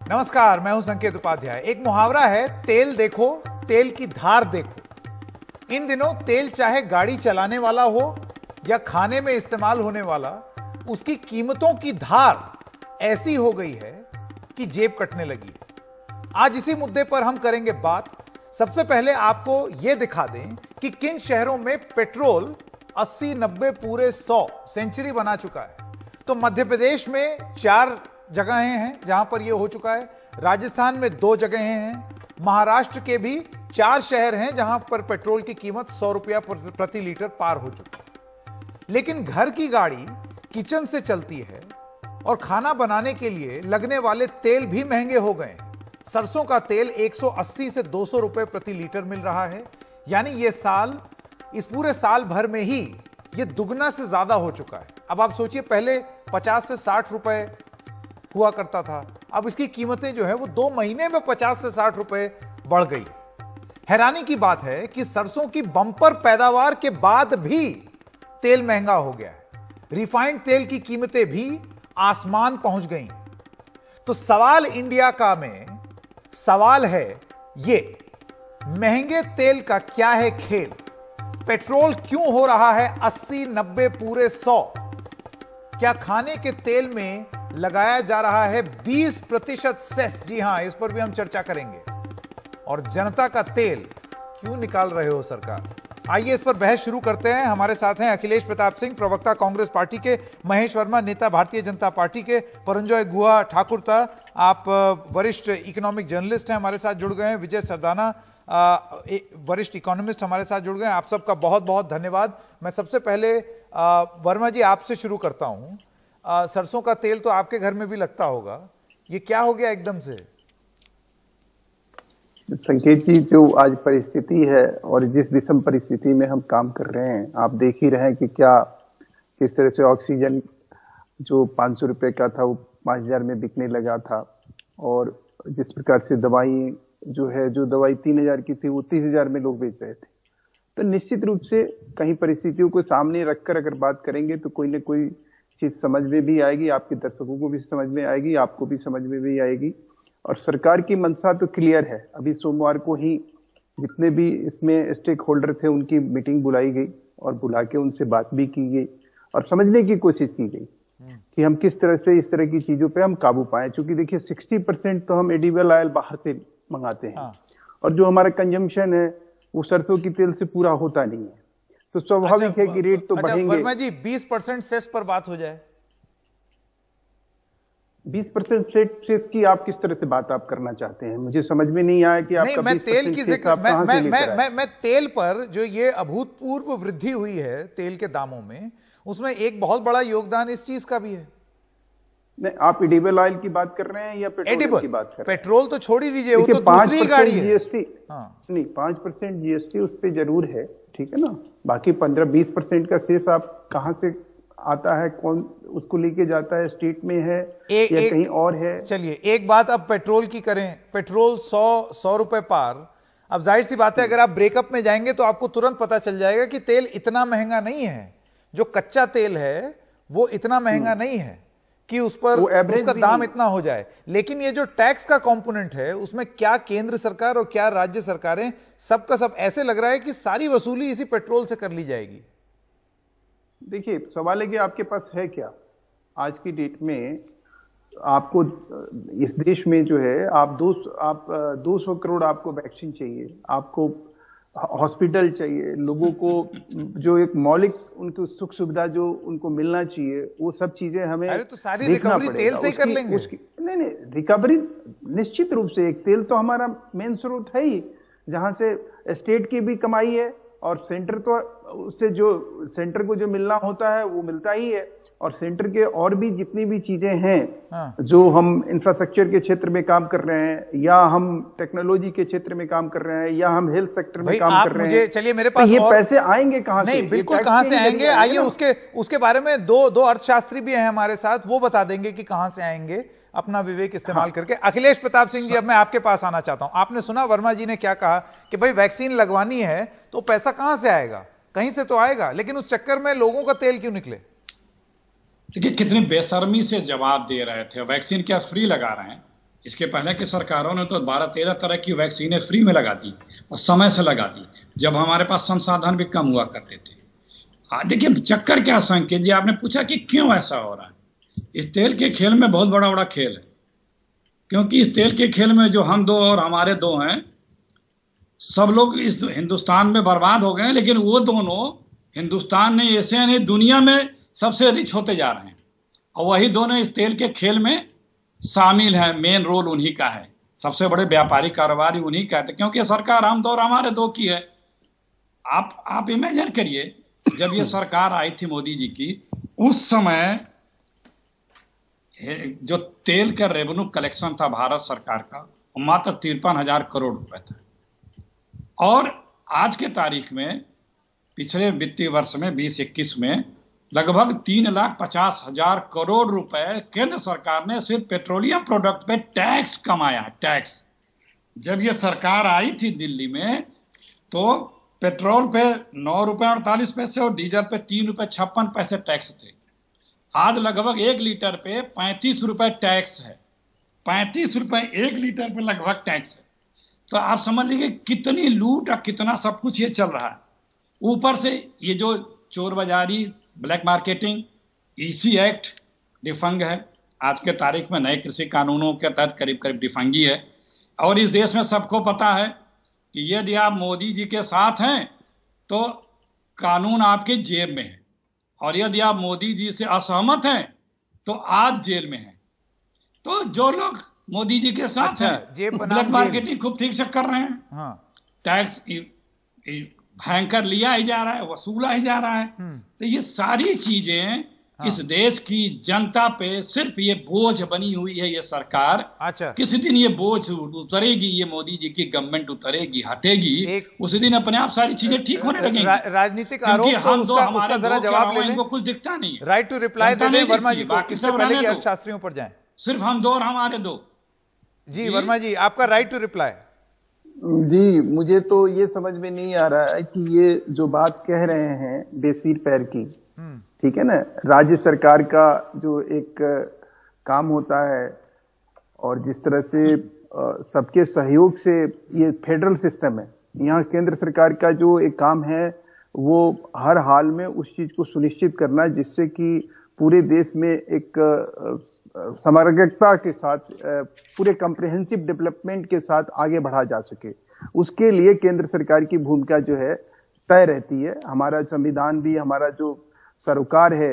नमस्कार, मैं हूं संकेत उपाध्याय। एक मुहावरा है, तेल देखो तेल की धार देखो। इन दिनों तेल चाहे गाड़ी चलाने वाला हो या खाने में इस्तेमाल होने वाला, उसकी कीमतों की धार ऐसी हो गई है कि जेब कटने लगी है। आज इसी मुद्दे पर हम करेंगे बात। सबसे पहले आपको यह दिखा दें कि किन शहरों में पेट्रोल 80, 90, पूरे 100 सेंचुरी बना चुका है। तो मध्य प्रदेश में 4 जगहें हैं जहां पर यह हो चुका है, राजस्थान में 2 जगहें हैं, महाराष्ट्र के भी 4 शहर हैं जहां पर पेट्रोल की कीमत 100 रुपया प्रति लीटर पार हो चुकी है। लेकिन घर की गाड़ी किचन से चलती है और खाना बनाने के लिए लगने वाले तेल भी महंगे हो गए। सरसों का तेल 180 से 200 रुपए प्रति लीटर मिल रहा है। यानी इस पूरे साल भर में ही यह दुगना से ज्यादा हो चुका है। अब आप सोचिए, पहले 50 से 60 रुपए हुआ करता था, अब इसकी कीमतें जो है वो 2 महीने में 50 से 60 रुपए बढ़ गई। हैरानी की बात है कि सरसों की बम्पर पैदावार के बाद भी तेल महंगा हो गया है। रिफाइंड तेल की कीमतें भी आसमान पहुंच गई। तो सवाल इंडिया का में सवाल है ये, महंगे तेल का क्या है खेल? पेट्रोल क्यों हो रहा है 80, 90, पूरे 100? क्या खाने के तेल में लगाया जा रहा है 20% सेस? जी हां, इस पर भी हम चर्चा करेंगे। और जनता का तेल क्यों निकाल रहे हो सरकार? आइए इस पर बहस शुरू करते हैं। हमारे साथ हैं अखिलेश प्रताप सिंह, प्रवक्ता कांग्रेस पार्टी के, महेश वर्मा, नेता भारतीय जनता पार्टी के, परंजॉय गुहा ठाकुरता, आप वरिष्ठ इकोनॉमिक जर्नलिस्ट हैं, हमारे साथ जुड़ गए हैं, विजय सरदाना वरिष्ठ इकोनॉमिस्ट हमारे साथ जुड़ गए हैं। आप सबका बहुत बहुत धन्यवाद। मैं सबसे पहले वर्मा जी आपसे शुरू करता हूं। सरसों का तेल तो आपके घर में भी लगता होगा, ये क्या हो गया एकदम से? संकेत जी, जो आज परिस्थिति है और जिस विषम परिस्थिति में हम काम कर रहे हैं, आप देख ही रहे हैं कि किस तरह से ऑक्सीजन जो 500 रुपए का था वो 5000 में बिकने लगा था, और जिस प्रकार से दवाई जो दवाई 3000 की थी वो 30000 में लोग बेच रहे थे। तो निश्चित रूप से कहीं परिस्थितियों को सामने रखकर अगर बात करेंगे तो कोई ना कोई चीज समझ में भी आएगी, आपके दर्शकों को भी समझ में आएगी, आपको भी समझ में भी आएगी। और सरकार की मंशा तो क्लियर है। अभी सोमवार को ही जितने भी इसमें स्टेक होल्डर थे उनकी मीटिंग बुलाई गई और बुला के उनसे बात भी की गई और समझने की कोशिश की गई कि हम किस तरह से इस तरह की चीजों पे हम काबू पाए। क्योंकि देखिए 60% तो हम एडिबल ऑयल बाहर से मंगाते हैं, और जो हमारा कंजम्पशन है वो सरसों की तेल से पूरा होता नहीं है। तो स्वाभाविक है कि रेट तो बढ़ेंगे। वर्मा जी, 20% सेस पर बात हो जाए। 20% सेस की आप किस तरह से बात आप करना चाहते हैं? मुझे समझ में नहीं आया कि आपका 20% सेस आप कहां से लेकर आए? मैं तेल पर जो ये अभूतपूर्व वृद्धि हुई है तेल के दामों में, उसमें एक बहुत बड़ा योगदान इस चीज का भी है। नहीं, आप एडिबल ऑयल की बात कर रहे हैं या पेट्रोल की बात कर रहे हैं? पेट्रोल तो छोड़ ही दीजिए, वो तो दूसरी गाड़ी है। जीएसटी नहीं, 5% जीएसटी उस पे जरूर है, ठीक है ना। बाकी 15-20% का सेस आप कहां से आता है, कौन उसको लेके जाता है, स्टेट में है या कहीं और है? चलिए एक बात अब पेट्रोल की करें। पेट्रोल 100 रुपए पार। अब जाहिर सी बात है, अगर आप ब्रेकअप में जाएंगे तो आपको तुरंत पता चल जाएगा कि तेल इतना महंगा नहीं है। जो कच्चा तेल है वो इतना महंगा नहीं है कि उस पर उसका दाम इतना हो जाए। लेकिन ये जो टैक्स का कंपोनेंट है, उसमें क्या केंद्र सरकार और क्या राज्य सरकारें, सबका सब ऐसे लग रहा है कि सारी वसूली इसी पेट्रोल से कर ली जाएगी। देखिए, सवाल है कि आपके पास है क्या आज की डेट में। आपको इस देश में जो है, आप 200 करोड़ आपको वैक्सीन चाहिए, आपको हॉस्पिटल चाहिए, लोगों को जो एक मौलिक उनको सुख सुविधा जो उनको मिलना चाहिए, वो सब चीजें हमें। अरे तो सारी रिकवरी तेल से ही कर लेंगे। नहीं, रिकवरी निश्चित रूप से, एक तेल तो हमारा मेन स्रोत है ही, जहां से स्टेट की भी कमाई है और सेंटर तो उससे जो सेंटर को जो मिलना होता है वो मिलता ही है। और सेंटर के और भी जितनी भी चीजें हैं, जो हम इंफ्रास्ट्रक्चर के क्षेत्र में काम कर रहे हैं, या हम टेक्नोलॉजी के क्षेत्र में काम कर रहे हैं, या हम हेल्थ सेक्टर में काम कर रहे हैं, चलिए मेरे पास तो ये पैसे आएंगे कहां से? नहीं, बिल्कुल कहां से आएंगे, आइए उसके बारे में दो अर्थशास्त्री भी हैं हमारे साथ, वो बता देंगे कि कहां से आएंगे अपना विवेक इस्तेमाल करके। अखिलेश प्रताप सिंह जी, अब मैं आपके पास आना चाहता हूं। आपने सुना वर्मा जी ने क्या कहा कि भाई वैक्सीन लगवानी है तो पैसा कहां से आएगा? कहीं से तो आएगा, लेकिन उस चक्कर में लोगों का तेल क्यों निकले? देखिए कितनी बेशर्मी से जवाब दे रहे थे। वैक्सीन क्या फ्री लगा रहे हैं? इसके पहले की सरकारों ने तो 12-13 तरह की वैक्सीनें फ्री में लगा दी और समय से लगा दी, जब हमारे पास संसाधन भी कम हुआ करते थे। देखिए चक्कर क्या संकेत जी, आपने पूछा कि क्यों ऐसा हो रहा है। इस तेल के खेल में बहुत बड़ा बड़ा खेल है, क्योंकि इस तेल के खेल में जो हम दो और हमारे दो हैं, सब लोग इस हिंदुस्तान में बर्बाद हो गए हैं, लेकिन वो दोनों हिंदुस्तान ने एशिया ने दुनिया में सबसे रिच होते जा रहे हैं, और वही दोनों इस तेल के खेल में शामिल है। मेन रोल उन्हीं का है, सबसे बड़े व्यापारी कारोबारी उन्हीं का है, क्योंकि सरकार हम दो और हमारे दो की है। आप इमेजिन करिए, जब ये सरकार आई थी मोदी जी की, उस समय जो तेल का रेवेन्यू कलेक्शन था भारत सरकार का, वो मात्र 53,000 करोड़ रुपए था। और आज के तारीख में, पिछले वित्तीय वर्ष में 2021 में लगभग 3,50,000 करोड़ रुपए केंद्र सरकार ने सिर्फ पेट्रोलियम प्रोडक्ट पे टैक्स कमाया है। टैक्स, जब ये सरकार आई थी दिल्ली में, तो पेट्रोल पे 9 रुपए 48 पैसे और डीजल पे 3 रुपए 56 पैसे टैक्स थे। आज लगभग 1 लीटर पे 35 रुपए टैक्स है। 35 रुपए 1 लीटर पे लगभग टैक्स है। तो आप समझ लीजिए कितनी लूट और कितना सब कुछ ये चल रहा है। ऊपर से ये जो चोर बाजारी, ब्लैक मार्केटिंग, ईसी एक्ट डिफंग है। आज के तारीख में नए कृषि कानूनों के तहत करीब करीब डिफंगी है। और इस देश में सबको पता है कि यदि आप मोदी जी के साथ हैं तो कानून आपके जेब में है, और यदि आप मोदी जी से असहमत हैं तो आप जेल में हैं। तो जो लोग मोदी जी के साथ हैं, ब्लैक मार्केटिंग खूब ठीक से कर रहे हैं। हाँ। टैक्स भयंकर लिया ही जा रहा है, वसूला ही जा रहा है। तो ये सारी चीजें इस देश की जनता पे सिर्फ ये बोझ बनी हुई है। ये सरकार, अच्छा, किसी दिन ये बोझ उतरेगी, ये मोदी जी की गवर्नमेंट उतरेगी, हटेगी, उसी दिन अपने आप सारी चीजें ठीक होने लगेंगी। राजनीतिक आरोप हम दो हमारे जरा जवाब लें, इनको कुछ दिखता नहीं है। राइट टू रिप्लाई दे दें वर्मा जी को, किससे पहले कि अर्थशास्त्रियों पर जाएं। सिर्फ हम दो और हमारे दो। जी वर्मा जी, आपका राइट टू रिप्लाई। जी, मुझे तो ये समझ में नहीं आ रहा है कि ये जो बात कह रहे हैं बेसिर पैर की, ठीक है ना, राज्य सरकार का जो एक काम होता है, और जिस तरह से सबके सहयोग से ये फेडरल सिस्टम है, यहाँ केंद्र सरकार का जो एक काम है वो हर हाल में उस चीज को सुनिश्चित करना जिससे कि पूरे देश में एक समग्रता के साथ, पूरे कॉम्प्रिहेंसिव डेवलपमेंट के साथ आगे बढ़ा जा सके। उसके लिए केंद्र सरकार की भूमिका जो है तय रहती है। हमारा संविधान भी, हमारा जो सरोकार है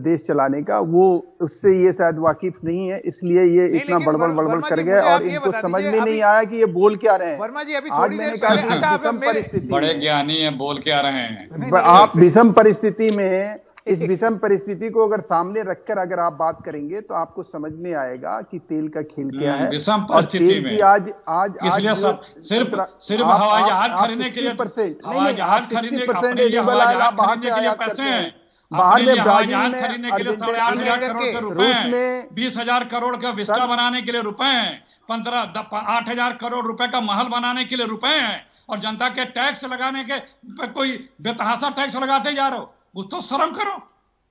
देश चलाने का, वो उससे ये शायद वाकिफ नहीं है, इसलिए ये इतना बड़बड़ कर गए और इनको समझ में नहीं आया कि ये बोल क्या रहे हैं। वर्मा जी, अभी थोड़ी देर पहले, अच्छा, विषम परिस्थिति, बड़े ज्ञानी हैं, बोल क्या रहे हैं आप। विषम परिस्थिति में, इस विषम परिस्थिति को अगर सामने रखकर अगर आप बात करेंगे तो आपको समझ में आएगा कि तेल का खेल क्या है। विषम परिस्थिति में आज सिर्फ हवाई जहाज खरीदने के लिए, हवाई जहाज खरीदने के लिए पैसे हैं। बाहर में ब्राजील में खरीदने के लिए 8,500 करोड़ के रुपए हैं, 20,000 करोड़ का विस्टा बनाने के लिए रुपए हैं, 8,000 करोड़ रुपए का महल बनाने के लिए रुपए हैं, और जनता के टैक्स लगाने के कोई बेतहाशा टैक्स लगाते जा रहे हो। कुछ तो शर्म करो।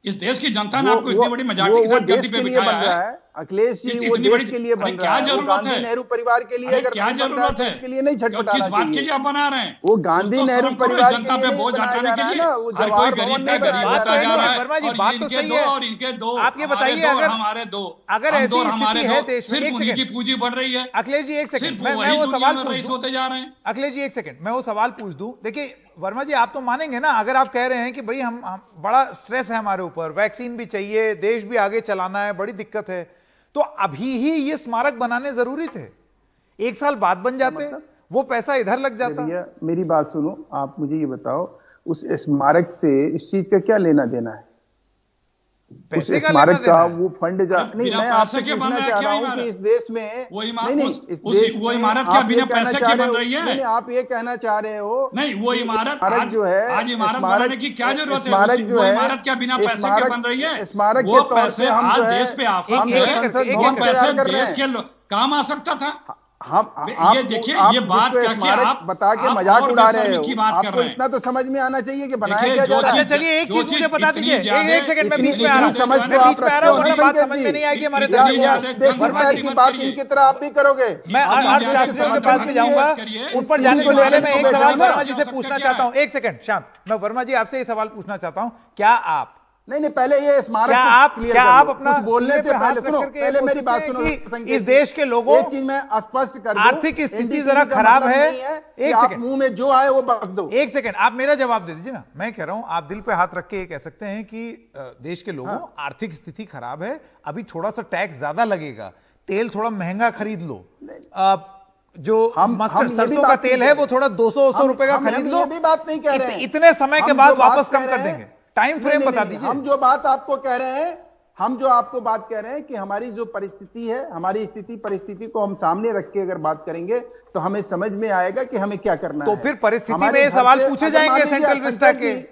इस देश की जनता ने आपको इतनी बड़ी मजाक के साथ गद्दी पे बिठाया है। अखिलेश जी, वो देश के लिए बन रहा है। क्या जरूरत है? नेहरू परिवार के लिए, अगर क्या जरूरत है? इसके लिए नहीं छटपटाना चाहिए। किस बात के लिए आप बना रहे हैं? वो गांधी नेहरू परिवार जनता पे बोझ हटाने के लिए। हर कोई गरीब का गरीब होता जा रहा है। वर्मा जी, बात तो सही है, और इनके दो, आप ये बताइए, अगर हमारे दो, अगर ऐसी स्थिति है देश में, सिर्फ उन्हीं की पूंजी बढ़ रही है। अखिलेश जी एक सेकंड, मैं वो सवाल पूछ दूं। होते जा रहे हैं। अखिलेश जी एक सेकंड, मैं वो सवाल पूछ दूं। देखिए वर्मा जी, आप तो मानेंगे ना अगर आप कह रहे हैं कि भाई हम बड़ा स्ट्रेस है हमारे ऊपर, वैक्सीन भी चाहिए, देश भी आगे चलाना है, बड़ी दिक्कत है, तो अभी ही ये स्मारक बनाने जरूरी थे। 1 साल बाद बन जाते, वो पैसा इधर लग जाता। मेरी बात सुनो, आप मुझे ये बताओ, उस स्मारक से इस चीज का क्या लेना देना है? उस स्मारक का वो फंड नहीं, मैं आपसे पूछना चाह रहा हूँ कि इस देश में वो इमारत क्या बिना पैसे की बन रही है? नहीं, आप ये कहना चाह रहे हो नहीं, वो इमारत जो है, आज इमारत बनाने की क्या जरूरत है? स्मारक जो है, इमारत क्या बिना पैसे के बन रही है? स्मारक वो के तौर पैसे हम आज जो है, देश पे हम पैसे देश के काम आ सकता था। आप देखिए, आप ये बात जिसको क्या स्मारक आप बता के आप मजाक और उड़ा रहे बेशर्मी हो, की बात कर आपको रहे हैं। इतना तो समझ में आना चाहिए कि बनाया देखिए, क्या जा रहा अच्छा है। चलिए एक चीज मुझे बता दीजिए, एक सेकंड में बीच में आ रहा हूं, समझ मैं तो बीच आप में आ रखते रहा हो हूं, ना वरना बात संकेत समझ जी, में नहीं आएगी हमारे या दर्शकों को। देसी वर्मा पैर जी, की बात इनकी तरह आप भी करोगे। मैं आप इनके अर्थशास्त्रियों के साथ पास बात भी करिए। जाऊंगा, उन पर जाने से इनको पहले लेकर मैं तो एक बैठे सवाल हो ना। वर्मा जी से पूछना चाहता हूं। एक सेकंड शांत, मैं वर्मा जी आपसे ये सवाल पूछना चाहता हूं, क्या आप नहीं, पहले ये स्मारक क्या को आप क्लियर क्या कर आप लो। अपना कुछ बोलने सीने से पे हाथ पहले रख सुनो, करके पहले मेरी सोचते बात हैं सुनो कि संकेत इस जी। देश के लोगों एक चीज मैं स्पष्ट कर दूं, आर्थिक स्थिति NDTV जरा का खराब मतलब है। नहीं है कि एक आप सेकंड, मुंह में जो आए वो बक दो। एक सेकंड, आप मेरा जवाब दे दीजिए ना। मैं कह रहा हूं आप दिल पे हाथ रख के ये कह सकते हैं कि देश के लोगों आर्थिक स्थिति खराब है, अभी थोड़ा सा टैक्स ज्यादा लगेगा, तेल थोड़ा महंगा खरीद लो, जो मस्टर्ड सरसों का तेल है वो थोड़ा 200 रुपए का खरीद लो। ये भी बात नहीं कह रहे हैं। इतने समय के हम बाद जो बात वापस कह कम रहे कर हैं- देंगे, टाइम नहीं, फ्रेम नहीं, बता नहीं, दीजिए। हम जो बात आपको कह रहे हैं, हम जो आपको बात कह रहे हैं कि हमारी जो परिस्थिति है, हमारी स्थिति परिस्थिति को हम सामने रख के अगर बात करेंगे तो हमें समझ में आएगा कि हमें क्या करना तो है। फिर परिस्थिति हमारे में ये घर सवाल से- पूछे अगर मान जाएंगे लीजिए सेंट्रल विस्टा संकेत के। जी,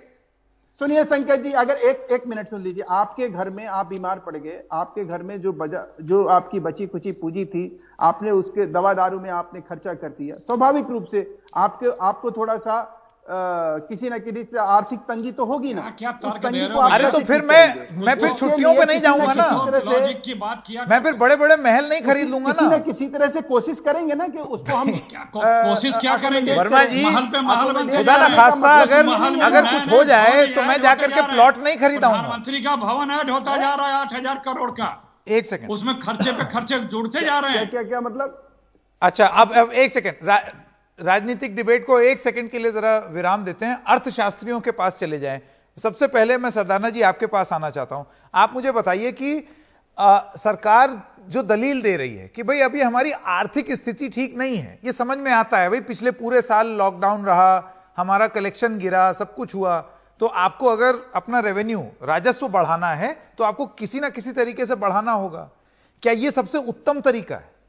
सुनिए संकेत जी, अगर एक मिनट सुन लीजिए। आपके घर में आप बीमार पड़ गए, आपके घर में जो आपकी बची कुची पूंजी थी, आपने उसके दवा दारू में आपने खर्चा कर दिया। स्वाभाविक रूप से आपको थोड़ा सा किसी न किसी से आर्थिक तंगी तो होगी ना। क्या उस तर्क तंगी दे को रहे हो? आप अरे तो कैसे फिर ठीक मैं करेंगे? फिर उसके छुट्टियों लिए पे नहीं किसी न जाऊंगा किसी ना, तरह से- लॉजिक की बात किया मैं फिर बड़े बड़े महल नहीं खरीद लूंगा किसी ना। न किसी तरह से कोशिश करेंगे ना कि उसको हम कोशिश क्या करेंगे? वर्मा जी, महल पे महल बनते खुदा जा ना रहे हैं। खास्ता उस अगर महल में अगर नए कुछ नए हो जाए भवन तो मैं ऐड जाकर होते के जा रहे प्लॉट हैं। नहीं खरीदाऊंगा। प्रधानमंत्री का भवन ऐड होता जा रहा है 8,000 करोड़ का। एक सेकंड, उसमें खर्चे पे खर्चे जुड़ते जा रहे क्या हैं। क्या क्या मतलब? अच्छा अब एक सेकंड, राजनीतिक डिबेट को एक सेकंड के लिए जरा विराम देते हैं, अर्थशास्त्रियों के पास चले जाएं। सबसे पहले मैं सरदाना जी आपके पास आना चाहता हूं। आप मुझे बताइए कि सरकार जो दलील दे रही है कि भाई अभी हमारी आर्थिक स्थिति ठीक नहीं है, ये समझ में आता है, भाई पिछले पूरे साल लॉकडाउन रहा, हमारा कलेक्शन गिरा, सब कुछ हुआ, तो आपको अगर अपना रेवेन्यू राजस्व बढ़ाना है तो आपको किसी ना किसी तरीके से बढ़ाना होगा। क्या ये सबसे उत्तम तरीका है?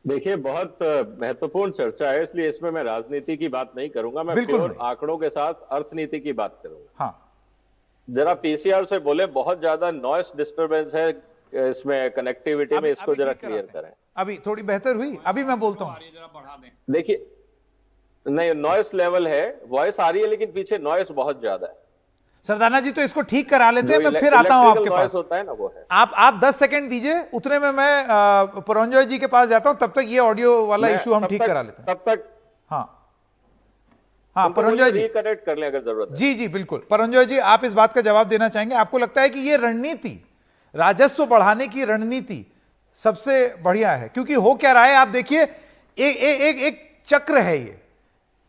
देखिए, बहुत महत्वपूर्ण चर्चा है, इसलिए इसमें मैं राजनीति की बात नहीं करूंगा। मैं बिल्कुल प्योर नहीं। आंकड़ों के साथ अर्थनीति की बात करूंगा। हाँ, जरा पीसीआर से बोले, बहुत ज्यादा नॉइस डिस्टर्बेंस है इसमें, कनेक्टिविटी में, इसको जरा क्लियर करें। अभी थोड़ी बेहतर हुई, अभी मैं बोलता हूं। जरा बढ़ा दें। देखिए, नहीं, नॉइस लेवल है, वॉइस आ रही है, लेकिन पीछे नॉइस बहुत ज्यादा है। सरदाना जी तो इसको ठीक करा लेते हैं, जो मैं फिर आता हूं आपके इलेक्ट्रिकल पास। नॉइस होता है ना, वो है। आप 10 सेकंड दीजिए, उतने में मैं परंजोय जी के पास जाता हूं, तब तक ये ऑडियो वाला मैं इशू हम तब ठीक तक- करा लेते हैं। तब तक हाँ परंजोय जी, रिकनेक्ट कर लें अगर जरूरत है। जी बिल्कुल। परंजोय जी, आप इस बात का जवाब देना चाहेंगे? आपको लगता है कि ये रणनीति, राजस्व बढ़ाने की रणनीति सबसे बढ़िया है? क्योंकि हो क्या रहा है आप देखिए, एक चक्र है ये।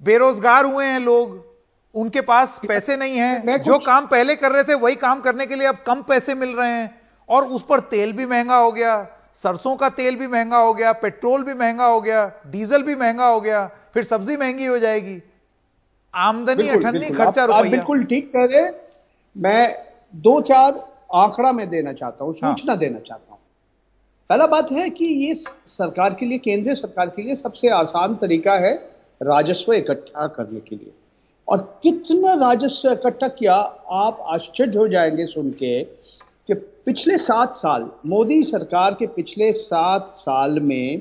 बेरोजगार हुए हैं लोग, उनके पास पैसे नहीं है, जो काम पहले कर रहे थे वही काम करने के लिए अब कम पैसे मिल रहे हैं, और उस पर तेल भी महंगा हो गया, सरसों का तेल भी महंगा हो गया, पेट्रोल भी महंगा हो गया, डीजल भी महंगा हो गया, फिर सब्जी महंगी हो जाएगी, आमदनी अठन्नी, खर्चा आप रुपया। बिल्कुल ठीक कह रहे हैं। मैं 2-4 आंकड़ा में देना चाहता हूं, सूचना देना चाहता हूं। पहला बात है कि ये सरकार के लिए, केंद्रीय सरकार के लिए सबसे आसान तरीका है राजस्व इकट्ठा करने के लिए। और कितना राजस्व इकट्ठा किया, आप आश्चर्य हो जाएंगे सुन के कि पिछले 7 साल, मोदी सरकार के पिछले 7 साल में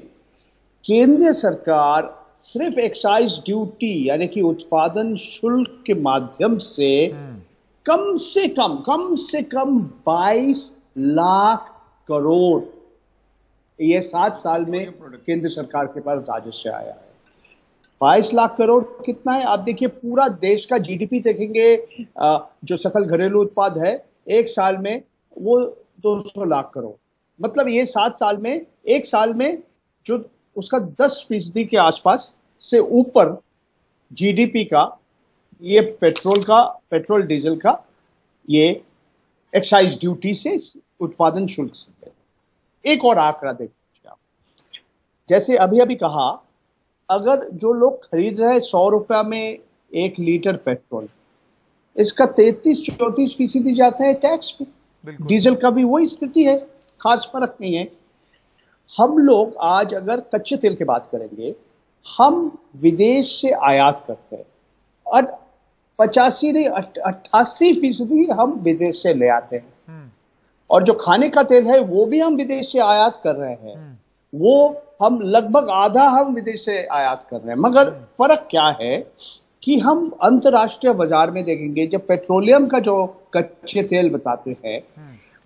केंद्रीय सरकार सिर्फ एक्साइज ड्यूटी यानी कि उत्पादन शुल्क के माध्यम से कम से कम 22 लाख करोड़ ये 7 साल में केंद्र सरकार के पास राजस्व आया है। 22 लाख करोड़ कितना है? आप देखिए, पूरा देश का जीडीपी देखेंगे, जो सकल घरेलू उत्पाद है, एक साल में वो 200 लाख करोड़। मतलब ये 7 साल में, एक साल में जो उसका 10% के आसपास से ऊपर जीडीपी का, ये पेट्रोल डीजल का, ये एक्साइज ड्यूटी से, उत्पादन शुल्क से। एक और आंकड़ा देखिए आप, जैसे अभी कहा, अगर जो लोग खरीद रहे हैं 100 रुपया में 1 लीटर पेट्रोल, इसका 33-34% जाता है टैक्स पे। डीजल का भी वही स्थिति है, खास फर्क नहीं है। हम लोग आज अगर कच्चे तेल की बात करेंगे, हम विदेश से आयात करते हैं और 85 नहीं 88% हम विदेश से ले आते हैं। और जो खाने का तेल है वो भी हम विदेश से आयात कर रहे हैं, वो हम लगभग आधा हम विदेश से आयात कर रहे हैं। मगर फर्क क्या है कि हम अंतर्राष्ट्रीय बाजार में देखेंगे, जब पेट्रोलियम का जो कच्चे तेल बताते हैं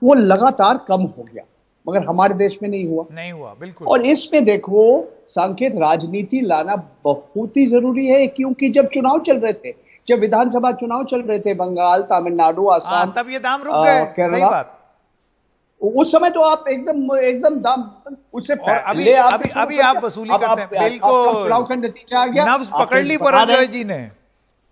वो लगातार कम हो गया, मगर हमारे देश में नहीं हुआ बिल्कुल। और इसमें देखो सांकेत राजनीति लाना बहुत ही जरूरी है, क्योंकि जब चुनाव चल रहे थे, जब विधानसभा चुनाव चल रहे थे बंगाल, तमिलनाडु, आसाम, तब ये दाम रुक गए, सही बात। उस समय तो आप एकदम दाम उससे पहले अभी आप वसूली करते हैं। बिल्कुल चुनाव का नतीजा आ गया, नब्ज पकड़ ली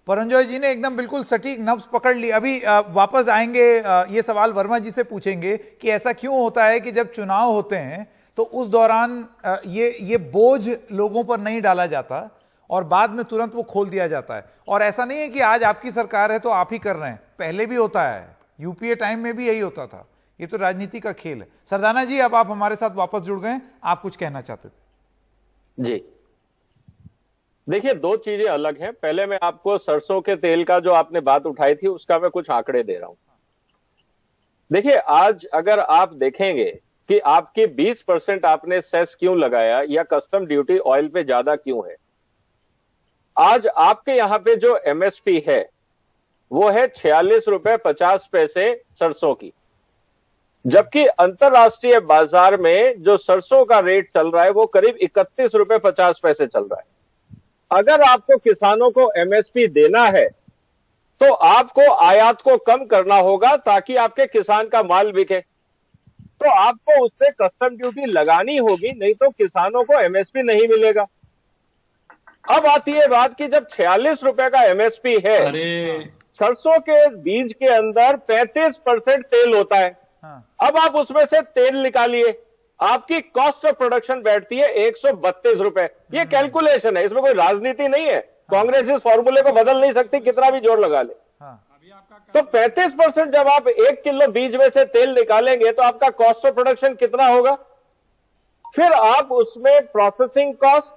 परंजॉय जी ने एकदम बिल्कुल सटीक नब्ज पकड़ ली। अभी वापस आएंगे, ये सवाल वर्मा जी से पूछेंगे कि ऐसा क्यों होता है कि जब चुनाव होते हैं तो उस दौरान ये बोझ लोगों पर नहीं डाला जाता और बाद में तुरंत वो खोल दिया जाता है। और ऐसा नहीं है कि आज आपकी सरकार है तो आप ही कर रहे हैं, पहले भी होता है, यूपीए टाइम में भी यही होता था। ये तो राजनीति का खेल है। सरदाना जी, अब आप हमारे साथ वापस जुड़ गए, आप कुछ कहना चाहते थे। जी देखिए, दो चीजें अलग हैं। पहले मैं आपको सरसों के तेल का जो आपने बात उठाई थी उसका मैं कुछ आंकड़े दे रहा हूं। देखिए, आज अगर आप देखेंगे कि आपके 20% आपने सेस क्यों लगाया या कस्टम ड्यूटी ऑयल पे ज्यादा क्यों है, आज आपके यहां पे जो एमएसपी है वो है 46 रुपए 50 पैसे सरसों की, जबकि अंतरराष्ट्रीय बाजार में जो सरसों का रेट चल रहा है वो करीब 31 रुपए 50 पैसे चल रहा है। अगर आपको किसानों को एमएसपी देना है तो आपको आयात को कम करना होगा ताकि आपके किसान का माल बिके, तो आपको उससे कस्टम ड्यूटी लगानी होगी, नहीं तो किसानों को एमएसपी नहीं मिलेगा। अब आती है बात कि जब 46 रुपए का एमएसपी है, सरसों के बीज के अंदर 35% तेल होता है। अब आप उसमें से तेल निकालिए, आपकी कॉस्ट ऑफ प्रोडक्शन बैठती है 132 रुपए। ये कैलकुलेशन है, इसमें कोई राजनीति नहीं है। कांग्रेस इस फॉर्मूले को बदल नहीं सकती, कितना भी जोर लगा ले। तो 35% जब आप 1 किलो बीज में से तेल निकालेंगे तो आपका कॉस्ट ऑफ प्रोडक्शन कितना होगा? फिर आप उसमें प्रोसेसिंग कॉस्ट,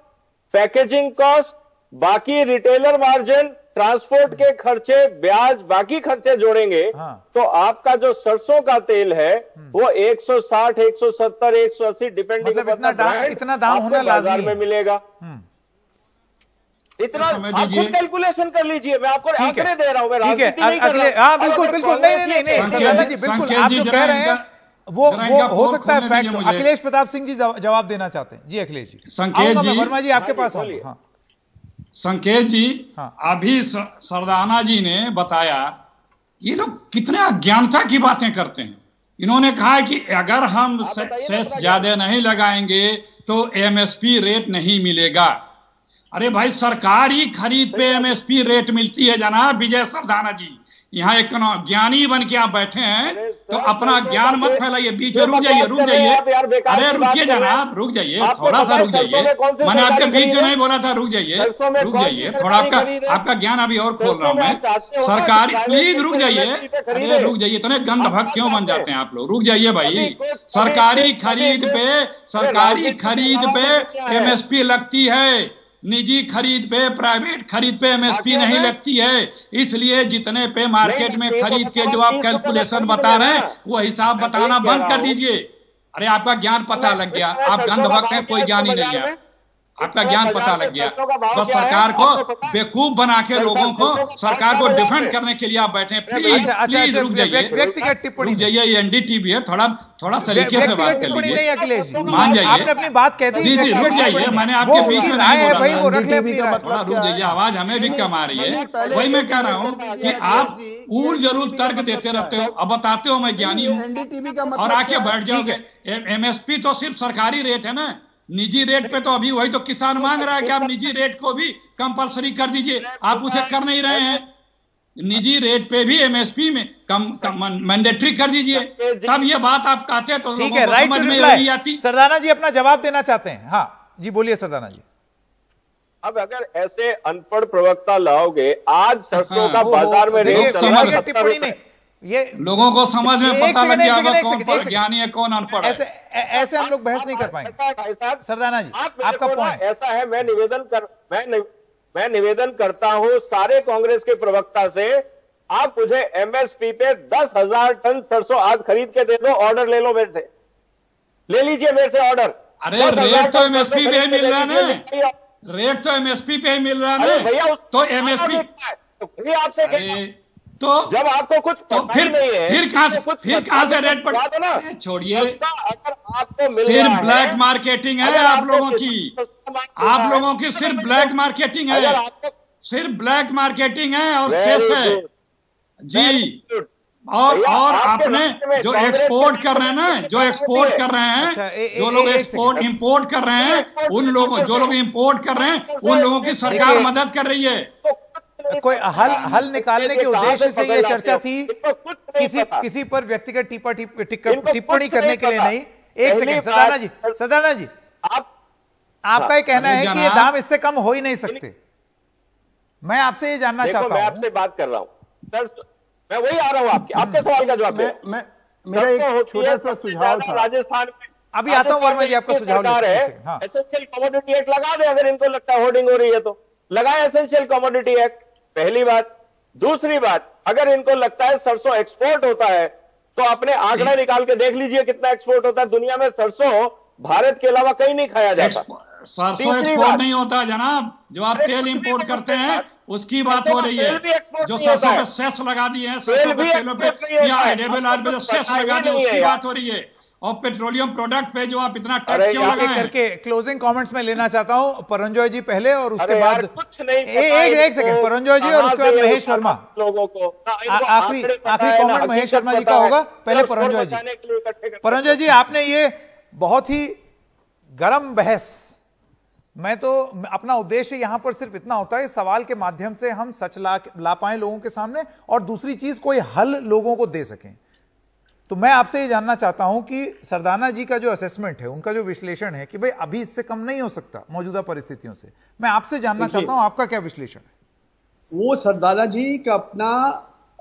पैकेजिंग कॉस्ट, बाकी रिटेलर मार्जिन, ट्रांसपोर्ट के खर्चे, ब्याज, बाकी खर्चे जोड़ेंगे तो आपका जो सरसों का तेल है वो 160, 170, 180 डिपेंडिंग इतना दाम होना लाजमी में मिलेगा। इतना आप खुद कैलकुलेशन कर लीजिए, मैं आपको आंकड़े दे रहा हूं, मैं राजनीति नहीं कर रहा। हाँ बिल्कुल बिल्कुल, नहीं सरदाना जी, बिल्कुल आप जो कह रहे हैं वो हो सकता है फैक्ट। अखिलेश प्रताप सिंह जी जवाब देना चाहते हैं। जी अखिलेश जी। संकेत जी, वर्मा जी आपके पास आऊंगा। संकेत जी, अभी सरदाना जी ने बताया, ये लोग कितने अज्ञानता की बातें करते हैं। इन्होंने कहा कि अगर हम सेस ज्यादा नहीं लगाएंगे तो एमएसपी रेट नहीं मिलेगा। अरे भाई, सरकारी खरीद पे एमएसपी रेट मिलती है जनाब विजय सरदाना जी। यहाँ एक ज्ञानी बन के आप बैठे हैं तो अपना ज्ञान मत फैलाइए। बीच में रुक जाइए। अरे रुकिए जनाब, रुक जाइए, थोड़ा सा रुक जाइए। मैंने आपके बीच में नहीं बोला था, रुक जाइए थोड़ा। आपका ज्ञान अभी और खोल रहा हूं मैं। सरकारी, प्लीज रुक जाइए। अरे रुक जाइए, इतने गंध भक्त क्यों बन जाते हैं आप लोग? रुक जाइए भाई। सरकारी खरीद पे एमएसपी लगती है, निजी खरीद पे, प्राइवेट खरीद पे एमएसपी नहीं लगती है। इसलिए जितने पे मार्केट में खरीद के जो आप कैलकुलेशन बता रहे हैं वो हिसाब बताना बंद कर दीजिए। अरे आपका ज्ञान पता लग गया, आप गंधभक्त हैं, कोई ज्ञान ही नहीं है। आपका ज्ञान पता लग गया। बस सरकार को बेवकूफ बना के लोगों को सरकार को डिफेंड करने के लिए आप बैठे हैं। प्लीज रुक जाइए, व्यक्तिगत टिप्पणी जाइए। ये एनडीटीवी है, थोड़ा सलीके से बात कर लीजिए। अखिलेश जी मान जाइए, आपने अपनी बात कह दी। जी रुक जाइए, मैंने आपके बीच में नहीं बोला। भाई वो रख ले अपनी राय। थोड़ा रुक जाइए, आवाज हमें भी कम आ रही है। वही मैं कह रहा हूँ कि आप जरूर तर्क देते रहते हो। अब बताते हो मैं ज्ञानी हूँ और आके बैठ जाओगे। एमएसपी तो सिर्फ सरकारी रेट है ना, निजी रेट पे तो अभी वही तो किसान मांग रहा है कि आप निजी रेट को भी कंपलसरी कर दीजिए। आप उसे कर नहीं रहे हैं। निजी रेट पे भी एमएसपी में मैंडेटरी कर दीजिए, तब ये बात आप कहते हैं तो ठीक है। Right to reply. Sardana ji अपना जवाब देना चाहते हैं। हाँ जी बोलिए सरदाना जी। अब अगर ऐसे अनपढ़ प्रवक्ता लाओगे, आज सरसों का बाजार में रेट चल रहा है, टिप्पणी नहीं, ये लोगों को समझ में पता लग गया होगा कौन ज्ञानी है कौन अनपढ़ है। ऐसे हम लोग बहस नहीं कर पाएंगे। सरदाना जी आपका पॉइंट ऐसा है। मैं निवेदन करता हूं सारे कांग्रेस के प्रवक्ता से आप मुझे एमएसपी पे 10,000 टन सरसों आज खरीद के दे दो, ऑर्डर ले लो मेरे से, ले लीजिए मेरे से ऑर्डर। अरे रेट तो एमएसपी पे ही मिल रहा है ना, रेट तो एमएसपी पे ही मिल रहा है ना भैया। तो एमएसपी आपसे तो जब आपको कुछ तो फिर नहीं है, फिर कहां से रेट पर छोड़िए। अगर आपको मिल सिर्फ रहा है, ब्लैक मार्केटिंग है आप लोगों की, आप लोगों की सिर्फ ब्लैक मार्केटिंग है, सिर्फ ब्लैक मार्केटिंग है और शेष है जी। और आपने जो एक्सपोर्ट कर रहे हैं ना, जो एक्सपोर्ट कर रहे हैं, जो लोग एक्सपोर्ट इंपोर्ट कर रहे हैं, उन लोगों, जो लोग इंपोर्ट कर रहे हैं उन लोगों की सरकार मदद कर रही है। कोई हल निकालने के उद्देश्य से ये चर्चा थी, किसी पर व्यक्तिगत टिप्पणी करने के लिए नहीं। एक सेकंड सदाना जी, आपका ये कहना है कि ये दाम इससे कम हो ही नहीं सकते। मैं आपसे ये जानना चाहता हूं, मैं आपसे बात कर रहा हूं सर, मैं वही आ रहा हूं आपके सवाल का जवाब। मेरा एक छोटा सा सुझाव था राजस्थान में। अभी आता हूं वर्मा जी, आपका सुझाव है एसेंशियल कमोडिटी एक्ट लगा दे, अगर इनको लगता है होर्डिंग हो रही है तो लगाए एसेंशियल कमोडिटी एक्ट, पहली बात। दूसरी बात, अगर इनको लगता है सरसों एक्सपोर्ट होता है तो अपने आंकड़ा निकाल के देख लीजिए कितना एक्सपोर्ट होता है। दुनिया में सरसों भारत के अलावा कहीं नहीं खाया जाता। सरसों एक्सपोर्ट नहीं होता जनाब, जो आप तेल इंपोर्ट करते हैं उसकी बात हो रही है। जो सरसों पे सेस लगा दिए हैं, सरसों पे तेलों पे या एडिबल ऑयल पे जो सेस लगा दिए उसकी बात हो रही है। और पेट्रोलियम प्रोडक्ट पे जो आप इतना टैक्स क्यों लगाए हैं? करके क्लोजिंग कमेंट्स में लेना चाहता हूं परंजॉय जी पहले, और उसके बाद कुछ नहीं एक सेकंड परंजॉय जी, और उसके बाद महेश वर्मा। लोगों को आखिरी कमेंट महेश शर्मा जी का होगा, पहले परंजॉय जी। परंजॉय जी, आपने ये बहुत ही गर्म बहस, मैं तो अपना उद्देश्य यहां पर सिर्फ इतना होता है सवाल के माध्यम से हम सच ला पाएं लोगों के सामने, और दूसरी चीज कोई हल लोगों को दे सकें। तो मैं आपसे ये जानना चाहता हूं कि सरदाना जी का जो असेसमेंट है, उनका जो विश्लेषण है कि भाई अभी इससे कम नहीं हो सकता मौजूदा परिस्थितियों से, मैं आपसे जानना चाहता हूं आपका क्या विश्लेषण है? वो सरदाना जी का अपना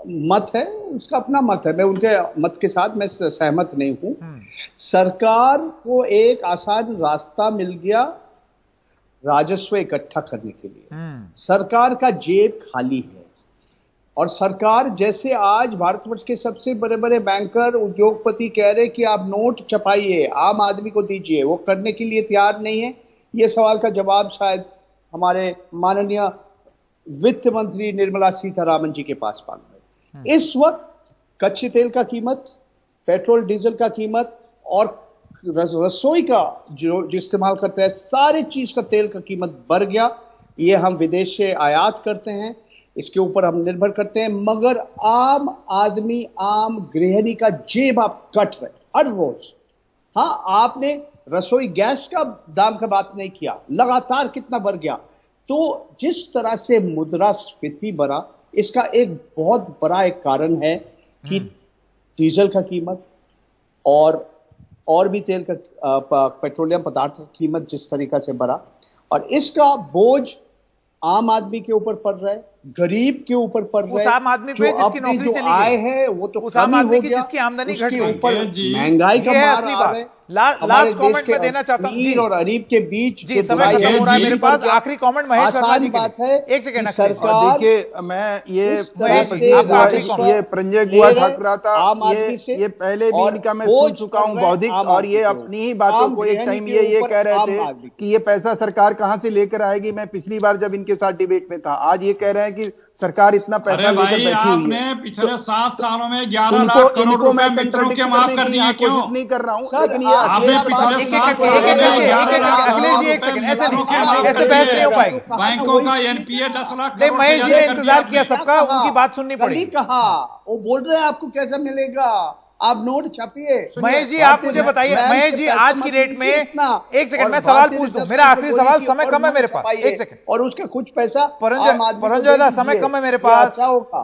मत है, उसका अपना मत है, मैं उनके मत के साथ मैं सहमत नहीं हूं। सरकार को एक आसान रास्ता मिल गया राजस्व इकट्ठा करने के लिए। सरकार का जेब खाली है, और सरकार जैसे आज भारतवर्ष के सबसे बड़े बड़े बैंकर उद्योगपति कह रहे कि आप नोट छपाइए, आम आदमी को दीजिए, वो करने के लिए तैयार नहीं है। ये सवाल का जवाब शायद हमारे माननीय वित्त मंत्री निर्मला सीतारामन जी के पास पाना है। इस वक्त कच्चे तेल का कीमत, पेट्रोल डीजल का कीमत और रसोई का जो इस्तेमाल करते हैं, सारी चीज का तेल का कीमत बढ़ गया। ये हम विदेश से आयात करते हैं, इसके ऊपर हम निर्भर करते हैं, मगर आम आदमी, आम गृहिणी का जेब आप कट रहे हर रोज। हाँ, आपने रसोई गैस का दाम का बात नहीं किया, लगातार कितना बढ़ गया। तो जिस तरह से मुद्रास्फीति बढ़ा, इसका एक बहुत बड़ा एक कारण है कि डीजल का कीमत और भी तेल का पेट्रोलियम पदार्थ की कीमत जिस तरीका से बढ़ा, और इसका बोझ आम आदमी के ऊपर पड़ रहा है, गरीब के ऊपर पड़ रहा है। उस आम आदमी पे जिसकी नौकरी चली गई, आय है वो तो उस आम आदमी की जिसकी आमदनी घट गई, महंगाई का मार आ रहा है। लास्ट कमेंट में देना चाहता हूं, अमीर और गरीब के बीच जी समय खत्म हो रहा है मेरे पास। आखिरी कमेंट महेश शर्मा जी की बात है, एक सेकंड सरकार। देखिए, मैं ये प्रंजय गुहा ठाकुर था, ये पहले भी इनका मैं सुन चुका हूं बौद्धिक, और ये अपनी ही बातों को एक टाइम ये कह रहे थे कि ये पैसा सरकार कहां से लेकर आएगी। मैं पिछली बार जब इनके साथ डिबेट में था, आज ये कह रहे हैं कि सरकार इतना पैसा लेकर बैठी हुई है। पिछले 7 सालों में 11 लाख करोड़ रुपए मित्रों के माफ कर दिए, क्यों? कोशिश नहीं कर रहा हूं, लेकिन ये आपने पिछले 7 सालों में 11 लाख करोड़ रुपए मित्रों के माफ कर दिए। बैंकों का एनपीए 10 लाख करोड़। महेश जी ने इंतजार किया सबका, उनकी बात सुननी पड़ेगी। कहा वो बोल रहे हैं आपको कैसा मिलेगा, आप नोट छापिए। महेश जी, आप मुझे बताइए, महेश जी आज की डेट में, एक सेकंड मैं सवाल पूछ दूं, मेरा आखिरी सवाल, समय कम है मेरे पास, एक सेकंड, और उसका कुछ पैसा परंजोय, समय कम है मेरे पास।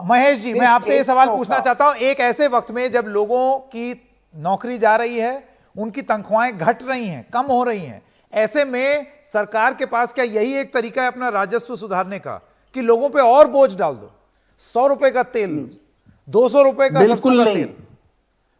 महेश जी, मैं आपसे ये सवाल पूछना चाहता हूं, एक ऐसे वक्त में जब लोगों की नौकरी जा रही है, उनकी तनख्वाहें घट रही हैं, कम हो रही हैं, ऐसे में सरकार के पास क्या यही एक तरीका है अपना राजस्व सुधारने का कि लोगों पे और बोझ डाल दो? 100 रुपए का तेल, 200 रुपए का सरसों का तेल,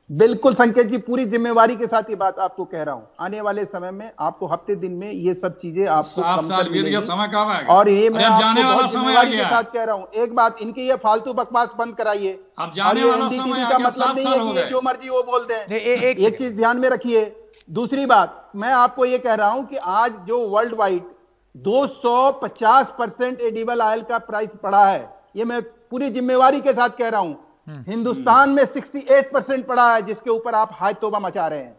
बिल्कुल संकेत जी, पूरी जिम्मेवारी के साथ ये बात आपको कह रहा हूं। आने वाले समय में आपको हफ्ते दिन में ये सब चीजें आपको 7 साल बीत गया, समय कब आएगा? और ये मैं अब जाने आपको वाला बहुत समय आ जिम्मेवारी के गया। साथ कह रहा हूं। एक बात, इनकी ये फालतू बकवास बंद कराइए। अब जाने और ये वाला एनडीटीवी समय आ का गया, मतलब 7 नहीं साल है हो कि ये गए। जो मर्जी वो बोल दें। एक एक चीज ध्यान में रखिए। दूसरी बात, मैं आपको ये कह रहा हूं कि आज जो वर्ल्ड वाइड 250% एडिबल ऑयल का प्राइस पड़ा है, ये मैं पूरी जिम्मेवारी के साथ कह रहा हूं। हिंदुस्तान में 68% पड़ा है, जिसके ऊपर आप हाय तौबा मचा रहे हैं।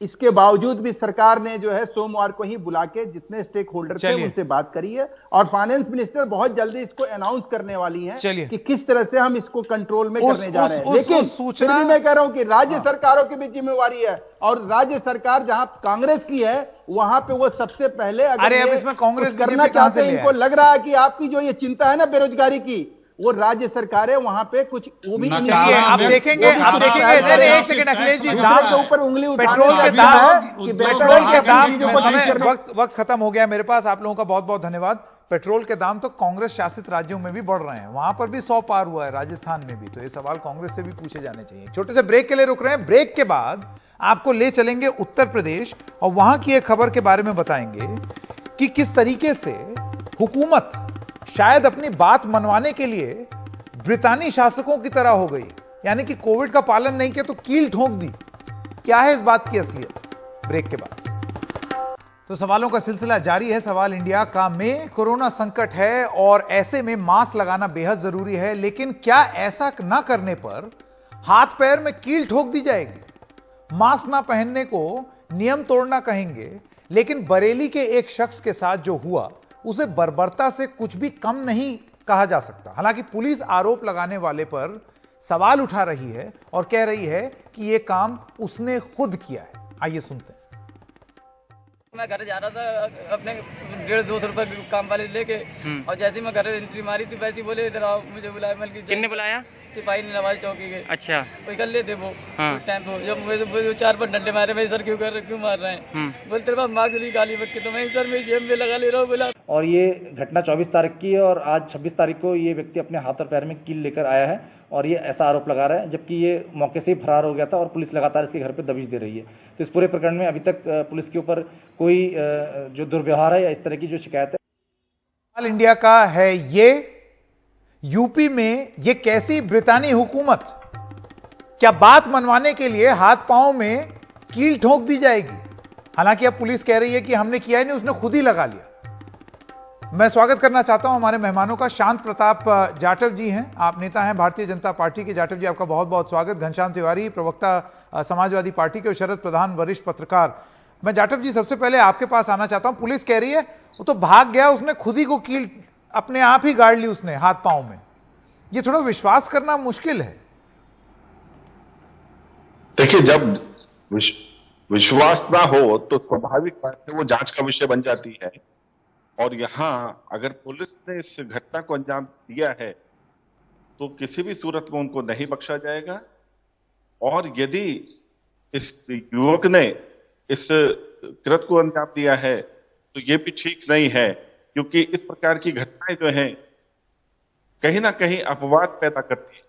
इसके बावजूद भी सरकार ने जो है सोमवार को ही बुला के जितने स्टेक होल्डर थे उनसे बात करी है, और फाइनेंस मिनिस्टर बहुत जल्दी इसको अनाउंस करने वाली है कि किस तरह से हम इसको कंट्रोल में करने जा रहे हैं। लेकिन फिर भी मैं कह रहा हूं कि राज्य सरकारों की भी जिम्मेवारी है, और राज्य सरकार जहां कांग्रेस की है वहां पे वो सबसे पहले अगर इसमें कांग्रेस करना चाहते हैं, इनको लग रहा है कि आपकी जो ये चिंता है ना बेरोजगारी की, वो राज्य सरकार है वहां पे कुछ वो भी आप देखेंगे एक सेकंड अखिलेश जी, दाम के ऊपर उंगली पेट्रोल के दाम कि पेट्रोल के दाम, वक्त खत्म हो गया मेरे पास। आप लोगों का बहुत बहुत धन्यवाद। पेट्रोल के दाम तो कांग्रेस शासित राज्यों में भी बढ़ रहे हैं, वहां पर भी 100 पार हुआ है, राजस्थान में भी। तो ये सवाल कांग्रेस से भी पूछे जाने चाहिए। छोटे से ब्रेक के लिए रुक रहे हैं। ब्रेक के बाद आपको ले चलेंगे उत्तर प्रदेश, और वहां की एक खबर के बारे में बताएंगे कि किस तरीके से हुकूमत शायद अपनी बात मनवाने के लिए ब्रितानी शासकों की तरह हो गई, यानी कि कोविड का पालन नहीं किया तो कील ठोक दी। क्या है इस बात की असलियत? ब्रेक के बाद। तो सवालों का सिलसिला जारी है। सवाल इंडिया का में कोरोना संकट है और ऐसे में मास्क लगाना बेहद जरूरी है, लेकिन क्या ऐसा ना करने पर हाथ पैर में कील ठोक दी जाएगी? मास्क ना पहनने को नियम तोड़ना कहेंगे, लेकिन बरेली के एक शख्स के साथ जो हुआ उसे बर्बरता से कुछ भी कम नहीं कहा जा सकता। हालांकि पुलिस आरोप लगाने वाले पर सवाल उठा रही है और कह रही है कि यह काम उसने खुद किया है। आइए सुनते हैं। मैं घर जा रहा था अपने 150-200 रुपए काम वाले लेके, और जैसे ही मैं घर एंट्री मारी थी वैसे ही बोले इधर आओ, मुझे बुलाया। मतलब किसने बुलाया? सिपाही ने, नवाज चौकी के। अच्छा, कोई कर लेते वो टाइम पे। जब मुझे 4-5 डंडे मारे, भाई सर क्यों मार रहे हैं? बोले तेरे पास मार्क्स नहीं गाली बक के, तो मैं सर मैं जेब में लगा ले रहा हूँ बोला। और ये घटना 24 तारीख की है, और आज 26 तारीख को ये व्यक्ति अपने हाथ और पैर में कील लेकर आया है, और ये ऐसा आरोप लगा रहा है, जबकि ये मौके से ही फरार हो गया था और पुलिस लगातार इसके घर पे दबिश दे रही है। तो इस पूरे प्रकरण में अभी तक पुलिस के ऊपर कोई जो दुर्व्यवहार है या इस तरह की जो शिकायत है। इंडिया का है ये यूपी में ये कैसी ब्रितानी हुकूमत? क्या बात मनवाने के लिए हाथ पांव में कील ठोक दी जाएगी? हालांकि अब पुलिस कह रही है कि हमने किया ही नहीं, उसने खुद ही लगा लिया। मैं स्वागत करना चाहता हूं हमारे मेहमानों का। शांत प्रताप जाटव जी हैं, आप नेता हैं भारतीय जनता पार्टी के। जाटव जी, आपका बहुत बहुत स्वागत। घनश्याम तिवारी, प्रवक्ता समाजवादी पार्टी के, और शरद प्रधान, वरिष्ठ पत्रकार। मैं जाटव जी सबसे पहले आपके पास आना चाहता हूं। पुलिस कह रही है वो तो भाग गया, उसने खुद ही को कील अपने आप ही गाड़ ली उसने हाथ पांव में। ये थोड़ा विश्वास करना मुश्किल है। देखिए, जब विश्वास ना हो तो स्वाभाविक बात है वो जांच का विषय बन जाती है। और यहां अगर पुलिस ने इस घटना को अंजाम दिया है तो किसी भी सूरत में उनको नहीं बख्शा जाएगा। और यदि इस युवक ने इस कृत्य को अंजाम दिया है तो ये भी ठीक नहीं है, क्योंकि इस प्रकार की घटनाएं जो हैं कहीं ना कहीं अपवाद पैदा करती है।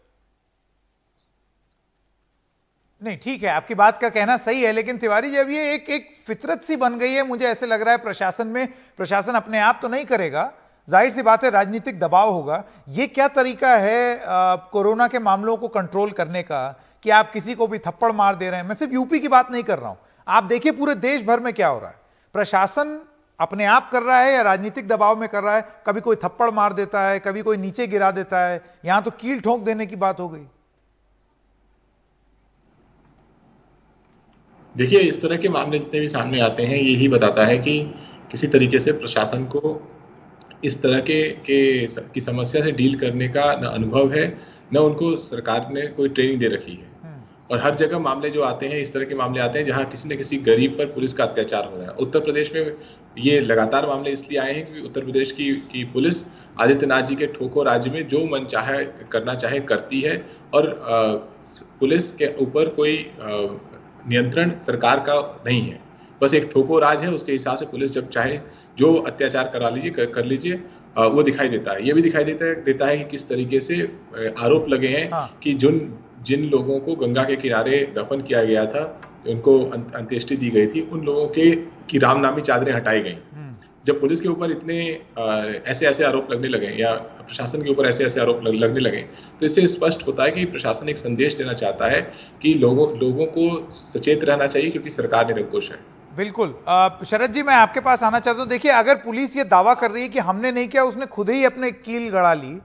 नहीं, ठीक है, आपकी बात का कहना सही है, लेकिन तिवारी जी अब ये एक फितरत सी बन गई है, मुझे ऐसे लग रहा है प्रशासन में। प्रशासन अपने आप तो नहीं करेगा, जाहिर सी बात है राजनीतिक दबाव होगा। ये क्या तरीका है कोरोना के मामलों को कंट्रोल करने का कि आप किसी को भी थप्पड़ मार दे रहे हैं? मैं सिर्फ यूपी की बात नहीं कर रहा हूं, आप देखिए पूरे देश भर में क्या हो रहा है। प्रशासन अपने आप कर रहा है या राजनीतिक दबाव में कर रहा है? कभी कोई थप्पड़ मार देता है, कभी कोई नीचे गिरा देता है, यहां तो कील ठोक देने की बात हो गई। देखिए, इस तरह के मामले जितने भी सामने आते हैं यही बताता है कि किसी तरीके से प्रशासन को इस तरह की समस्या से डील करने का न अनुभव है, न उनको सरकार ने कोई ट्रेनिंग दे रखी है। और हर जगह मामले जो आते हैं, इस तरह के मामले आते हैं जहां किसी न किसी गरीब पर पुलिस का अत्याचार हो रहा है। उत्तर प्रदेश में ये लगातार मामले इसलिए आए हैं क्योंकि उत्तर प्रदेश की पुलिस आदित्यनाथ जी के ठोको राज्य में जो मन चाहे करना चाहे करती है, और पुलिस के ऊपर कोई नियंत्रण सरकार का नहीं है। बस एक ठोको राज है, उसके हिसाब से पुलिस जब चाहे जो अत्याचार करा लीजिए कर लीजिए, वो दिखाई देता है। ये भी दिखाई देता है कि किस तरीके से आरोप लगे हैं कि जिन लोगों को गंगा के किनारे दफन किया गया था, उनको अंत्येष्टि दी गई थी, उन लोगों की रामनामी चादरें हटाई गई। जब पुलिस के ऊपर इतने ऐसे ऐसे आरोप लगने लगे या प्रशासन के ऊपर ऐसे ऐसे आरोप लगने लगे, तो इससे स्पष्ट होता है कि प्रशासन एक संदेश देना चाहता है कि लोगों को सचेत रहना चाहिए, क्योंकि सरकार निरंकुश है। बिल्कुल। शरद जी, मैं आपके पास आना चाहता हूं। देखिए, अगर पुलिस ये दावा कर रही है कि हमने नहीं किया, उसने खुद ही अपने कील गड़ा ली,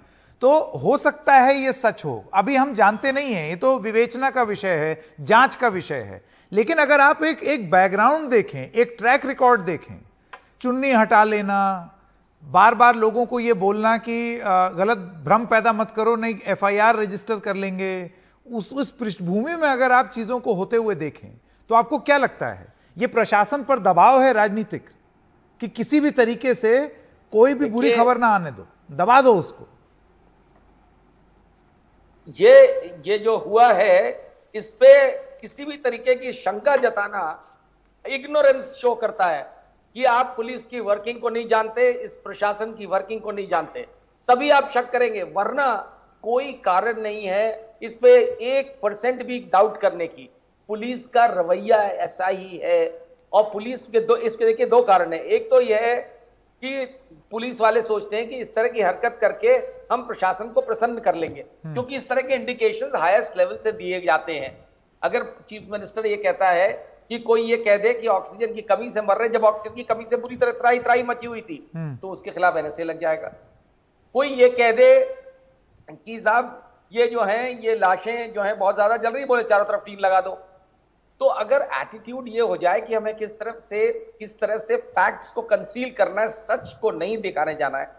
तो हो सकता है ये सच हो, अभी हम जानते नहीं हैं, ये तो विवेचना का विषय है, जांच का विषय है। लेकिन अगर आप एक बैकग्राउंड देखें, एक ट्रैक रिकॉर्ड देखें, चुन्नी हटा लेना, बार बार लोगों को यह बोलना कि गलत भ्रम पैदा मत करो, नहीं एफआईआर रजिस्टर कर लेंगे, उस पृष्ठभूमि में अगर आप चीजों को होते हुए देखें, तो आपको क्या लगता है यह प्रशासन पर दबाव है राजनीतिक, कि किसी भी तरीके से कोई भी बुरी खबर ना आने दो, दबा दो उसको? ये जो हुआ है, इस पे किसी भी तरीके की शंका जताना इग्नोरेंस शो करता है कि आप पुलिस की वर्किंग को नहीं जानते, इस प्रशासन की वर्किंग को नहीं जानते, तभी आप शक करेंगे, वरना कोई कारण नहीं है इस पे 1% भी डाउट करने की। पुलिस का रवैया ऐसा ही है, और पुलिस के इसके देखिए दो कारण है। एक तो यह है कि पुलिस वाले सोचते हैं कि इस तरह की हरकत करके हम प्रशासन को प्रसन्न कर लेंगे, क्योंकि इस तरह के इंडिकेशंस हाईएस्ट लेवल से दिए जाते हैं। अगर चीफ मिनिस्टर ये कहता है कि कोई ये कह दे कि ऑक्सीजन की कमी से मर रहे, जब ऑक्सीजन की कमी से बुरी तरह त्राही मची हुई थी, तो उसके खिलाफ एनएसए लग जाएगा। कोई ये कह दे कि साहब ये जो है, ये लाशें जो हैं बहुत ज्यादा जल रही, बोले चारों तरफ टीन लगा दो। तो अगर एटीट्यूड ये हो जाए कि हमें किस तरह से फैक्ट्स को कंसील करना है, सच को नहीं दिखाने जाना है,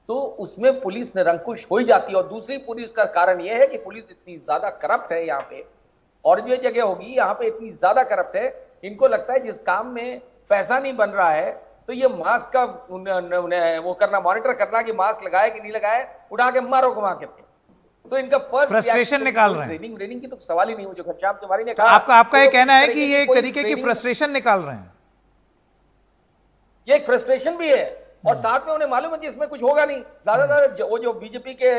तो उसमें पुलिस निरंकुश हो ही जाती है। और दूसरी पुलिस का कारण यह है कि पुलिस इतनी ज्यादा करप्ट है यहाँ पे, और जो जगह होगी यहाँ पे इतनी ज्यादा करप्ट है, इनको लगता है जिस काम में पैसा नहीं बन रहा है, तो ये मास्क का वो करना, मॉनिटर करना कि मास्क लगाए कि नहीं लगाए, उठा के मारो घुमा के। तो इनका फर्स्ट फ्रस्ट्रेशन निकाल रहे हैं। ट्रेनिंग की तो सवाल ही नहीं हो, जो घनश्याम तिवारी ने कहा। आपका ये कहना है कि ये एक तरीके की फ्रस्ट्रेशन निकाल रहे हैं? ये एक फ्रस्ट्रेशन भी है, और साथ में उन्हें मालूम है कि इसमें कुछ होगा नहीं। ज्यादातर वो जो बीजेपी के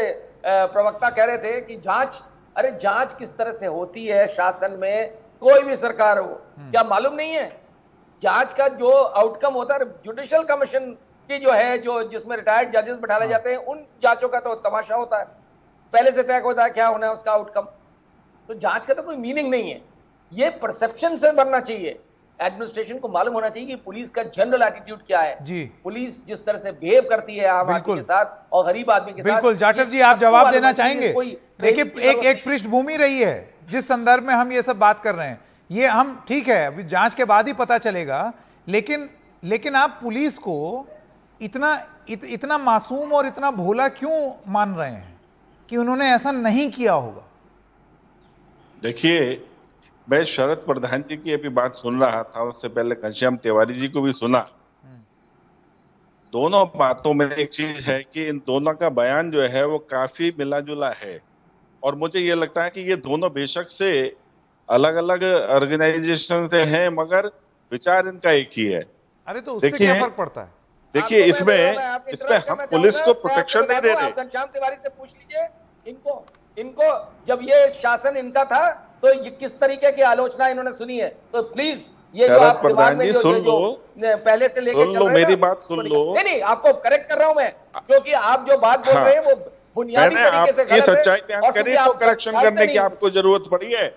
प्रवक्ता कह रहे थे कि जांच, अरे जांच किस तरह से होती है शासन में, कोई भी सरकार हो, क्या मालूम नहीं है? जांच का जो आउटकम होता है, जुडिशियल कमीशन की जो है, जो जिसमें रिटायर्ड जजेस बैठाए जाते हैं, उन जांचों का तो तमाशा होता है, पहले से तय होता है क्या होना है उसका आउटकम। तो जांच का तो कोई मीनिंग नहीं है, ये परसेप्शन से बनना चाहिए। एडमिनिस्ट्रेशन को मालूम होना चाहिए कि पुलिस का जनरल एटीट्यूड क्या है जी। पुलिस जिस तरह से बिहेव करती है आम आदमी के साथ और गरीब आदमी के साथ। बिल्कुल जाटव जी, आप जवाब देना चाहेंगे? देखिए, एक पृष्ठभूमि रही है जिस संदर्भ में हम ये सब बात कर रहे हैं, ये हम ठीक है अभी जांच के बाद ही पता चलेगा, लेकिन आप पुलिस को इतना मासूम और इतना भोला क्यों मान रहे हैं कि उन्होंने ऐसा नहीं किया होगा? देखिए, मैं शरद प्रधान जी की अभी बात सुन रहा था, उससे पहले घनश्याम तिवारी जी को भी सुना। दोनों बातों में एक चीज है कि इन दोनों का बयान जो है वो काफी मिला जुला है, और मुझे ये लगता है कि ये दोनों बेशक से अलग अलग ऑर्गेनाइजेशन से हैं, मगर विचार इनका एक ही है। अरे तो उससे क्या फर्क पड़ता है? देखिए, इसमें हम पुलिस को प्रोटेक्शन नहीं दे रहे। घनश्याम तिवारी से पूछ लीजिए इनको जब ये शासन इनका था तो ये किस तरीके की आलोचना इन्होंने सुनी है। तो प्लीज ये जो आप दिमाग में जो पहले से लेके चल रहे हैं, मेरी बात सुन लो। नहीं, आपको करेक्ट कर रहा हूं मैं, क्योंकि आप जो बात बोल रहे हैं वो बुनियादी तरीके से गलत है। सच्चाई बयान करें तो करेक्शन करने की आपको जरूरत पड़ी है।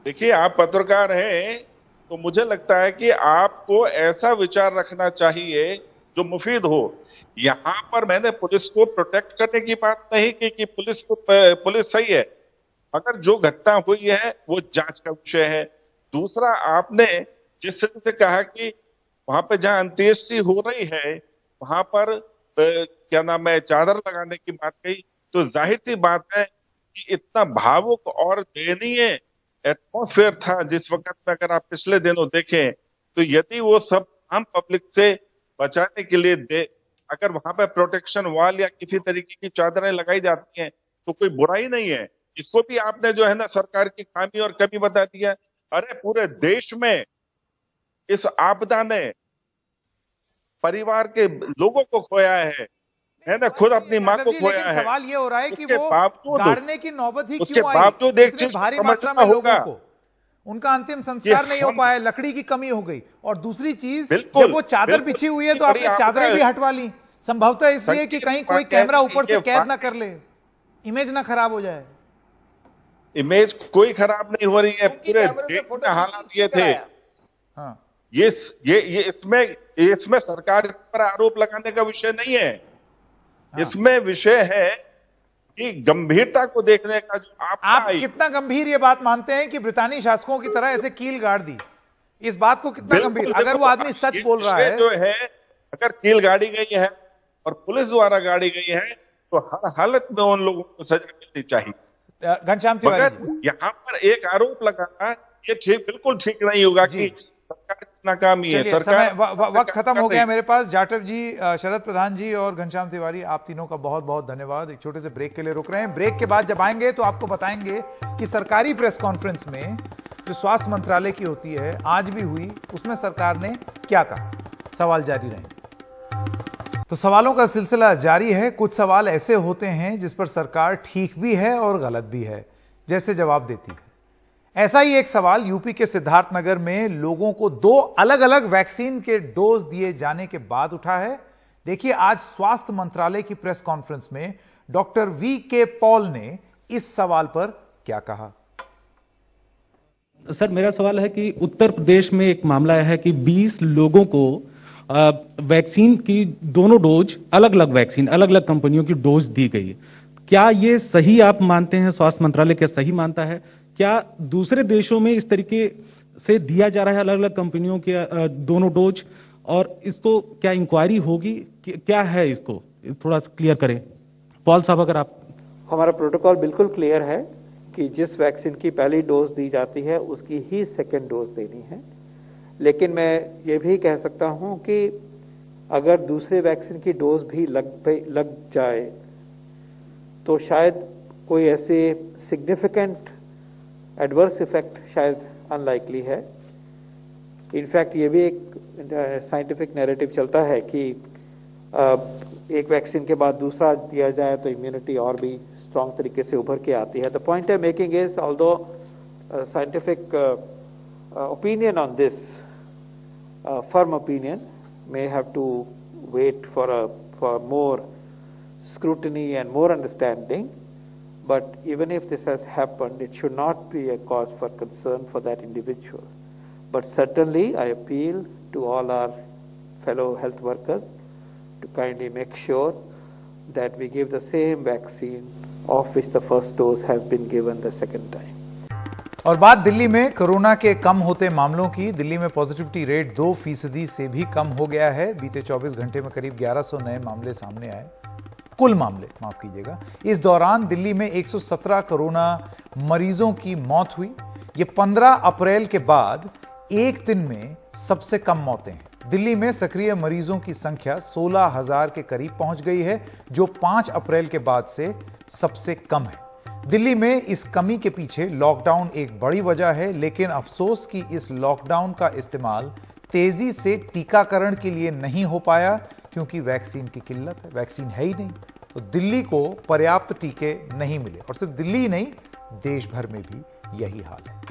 देखिए, आप पत्रकार हैं, तो मुझे लगता है कि आपको ऐसा विचार रखना चाहिए जो मुफीद हो। यहां पर मैंने पुलिस को प्रोटेक्ट करने की बात नहीं की कि पुलिस सही है, मगर जो घटना हुई है वो जांच का विषय है। दूसरा, आपने जिस तरह से कहा कि वहां पे जहां अंत्येष्टि हो रही है वहां पर क्या नाम है, चादर लगाने की बात कही, तो जाहिर सी बात है कि इतना भावुक और दयनीय एटमॉस्फेयर था जिस वक्त में, अगर आप पिछले दिनों देखें तो यदि वो सब आम पब्लिक से बचाने के लिए अगर वहां पर प्रोटेक्शन वॉल या किसी तरीके की चादरें लगाई जाती हैं तो कोई बुराई नहीं है। इसको भी आपने जो है ना सरकार की खामी और कमी बता दिया। अरे पूरे देश में इस आपदा ने परिवार के लोगों को खोया है, मैंने खुद अपनी माँ को जी, खोया लेकिन है। सवाल ये हो रहा है कि उसके वो बावजूद गाड़ने की नौबत ही उसके क्यों आई? बावजूद एक इतने चीज भारी समझना मात्रा में लोगों होगा को उनका अंतिम संस्कार नहीं हो हम- पाया, लकड़ी की कमी हो गई। और दूसरी चीज, बिल्कुल, जब वो चादर बिल्कुल, बिछी हुई है तो बड़ी आपने आपदा चादरें है। भी हटवा ली, संभवतः इसलिए कि कहीं कोई कैमरा ऊपर से कैद ना कर ले, इमेज ना खराब हो जाए। इमेज कोई खराब नहीं हो रही है, उनकी पूरे कैमरे से देश फोटो में हालात ये थे। कराया। हाँ, ये इसमें सरकार पर आरोप लगाने का विषय नहीं है। इसमें विषय है कि गंभीरता को देखने का जो आप आपका कितना गंभीर ये बात मानते हैं कि ब्रितानी शासकों की तरह ऐसे कील गाड़ दी? इस बात को कितना बिल्कुल, गंभीर, अगर वो आदमी सच ये बोल रहा विषय है जो है, अगर कील गाड़ी गई है और पुलिस द्वारा गाड़ी गई है तो हर हालत में उन लोगों को सजा मिलनी चाहिए। घनश्याम तिवारी मगर जी, यहाँ पर एक आरोप लगाना ये बिल्कुल ठीक नहीं होगा जी। कि सरकार की नाकामी है। चलिए, सरकार समय वक्त खत्म हो गया मेरे पास। जाटव जी, शरद प्रधान जी और घनश्याम तिवारी, आप तीनों का बहुत बहुत धन्यवाद। एक छोटे से ब्रेक के लिए रुक रहे हैं। ब्रेक के बाद जब आएंगे तो आपको बताएंगे कि सरकारी प्रेस कॉन्फ्रेंस में जो स्वास्थ्य मंत्रालय की होती है, आज भी हुई, उसमें सरकार ने क्या कहा। सवाल जारी रहेंगे। तो सवालों का सिलसिला जारी है। कुछ सवाल ऐसे होते हैं जिस पर सरकार ठीक भी है और गलत भी है, जैसे जवाब देती है। ऐसा ही एक सवाल यूपी के सिद्धार्थनगर में लोगों को 2 अलग अलग वैक्सीन के डोज दिए जाने के बाद उठा है। देखिए, आज स्वास्थ्य मंत्रालय की प्रेस कॉन्फ्रेंस में डॉक्टर वी.के. पॉल ने इस सवाल पर क्या कहा। सर, मेरा सवाल है कि उत्तर प्रदेश में एक मामला है कि 20 लोगों को वैक्सीन की दोनों डोज, अलग अलग वैक्सीन, अलग अलग कंपनियों की डोज दी गई। क्या ये सही आप मानते हैं, स्वास्थ्य मंत्रालय क्या सही मानता है? क्या दूसरे देशों में इस तरीके से दिया जा रहा है अलग अलग कंपनियों के दोनों डोज, और इसको क्या इंक्वायरी होगी? क्या है, इसको थोड़ा क्लियर करें। पॉल साहब, अगर आप। हमारा प्रोटोकॉल बिल्कुल क्लियर है कि जिस वैक्सीन की पहली डोज दी जाती है उसकी ही सेकेंड डोज देनी है। लेकिन मैं ये भी कह सकता हूं कि अगर दूसरे वैक्सीन की डोज भी लग जाए तो शायद कोई ऐसे सिग्निफिकेंट एडवर्स इफेक्ट शायद अनलाइकली है। इनफैक्ट ये भी एक साइंटिफिक नैरेटिव चलता है कि एक वैक्सीन के बाद दूसरा दिया जाए तो इम्यूनिटी और भी स्ट्रॉन्ग तरीके से उभर के आती है। The point I am making is, although scientific opinion on this, firm opinion, may have to wait for more scrutiny and more understanding. But even if this has happened, it should not be a cause for concern for that individual. But certainly, I appeal to all our fellow health workers to kindly make sure that we give the same vaccine of which the first dose has been given the second time. और बात दिल्ली में corona के कम होते मामलों की। दिल्ली में positivity rate 2% से भी कम हो गया है। बीते 24 घंटे में करीब 1100 नए मामले सामने आए, कुल मामले, माफ कीजिएगा। इस दौरान दिल्ली में 117 कोरोना मरीजों की मौत हुई। ये 15 अप्रैल के बाद एक दिन में सबसे कम मौतें हैं। दिल्ली में सक्रिय मरीजों की संख्या 16,000 के करीब पहुंच गई है, जो 5 अप्रैल के बाद से सबसे कम है। दिल्ली में इस कमी के पीछे लॉकडाउन एक बड़ी वजह है, लेकिन अफसोस कि इस लॉकडाउन का इस्तेमाल तेजी से टीकाकरण के लिए नहीं हो पाया, क्योंकि वैक्सीन की किल्लत है, वैक्सीन है ही नहीं। तो दिल्ली को पर्याप्त टीके नहीं मिले, और सिर्फ दिल्ली ही नहीं, देश भर में भी यही हाल है।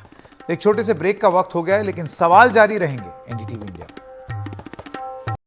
एक छोटे से ब्रेक का वक्त हो गया है, लेकिन सवाल जारी रहेंगे एनडीटीवी।